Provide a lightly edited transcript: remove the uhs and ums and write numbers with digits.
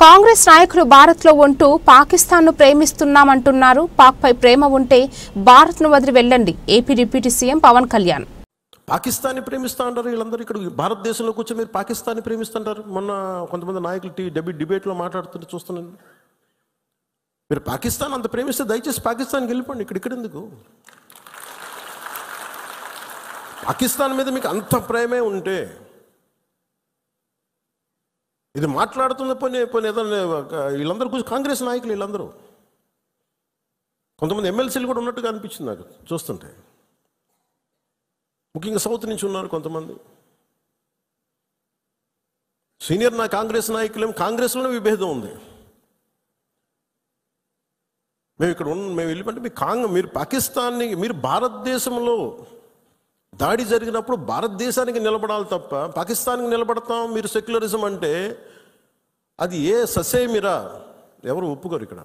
కాంగ్రెస్ నాయకులు భారత్లో ఉంటూ పాకిస్తాన్ను ప్రేమిస్తున్నామంటున్నారు. పాక్పై ప్రేమ ఉంటే భారత్ను వదిలి వెళ్ళండి. AP deputy CM Pawan Kalyan. పాకిస్తాన్ని ప్రేమిస్తా అంటారు వీళ్ళందరూ. ఇక్కడ భారతదేశంలో కూర్చొని మీరు పాకిస్తాన్ని ప్రేమిస్తుంటారు. మొన్న కొంతమంది నాయకులు డిబేట్లో మాట్లాడుతుంటే చూస్తున్నాను. మీరు పాకిస్తాన్ అంత ప్రేమిస్తే దయచేసి పాకిస్తాన్కి వెళ్ళిపోండి. ఇక్కడ ఎందుకు? పాకిస్తాన్ మీద మీకు అంత ప్రేమే ఉంటే ఇది మాట్లాడుతున్న పోనీ ఏదైనా వీళ్ళందరూ కూర్చొని కాంగ్రెస్ నాయకులు వీళ్ళందరూ కొంతమంది ఎమ్మెల్సీలు కూడా ఉన్నట్టుగా అనిపించింది నాకు చూస్తుంటే. ముఖ్యంగా సౌత్ నుంచి ఉన్నారు కొంతమంది సీనియర్ కాంగ్రెస్ నాయకులు. కాంగ్రెస్లోనే విభేదం ఉంది. మేము వెళ్ళిపోతే మీరు పాకిస్తాన్ని, మీరు భారతదేశంలో దాడి జరిగినప్పుడు భారతదేశానికి నిలబడాలి తప్ప పాకిస్తాన్కి నిలబడతాం మీరు సెక్యులరిజం అంటే అది ఏ ససేమిరా ఎవరు ఒప్పుకోరు ఇక్కడ.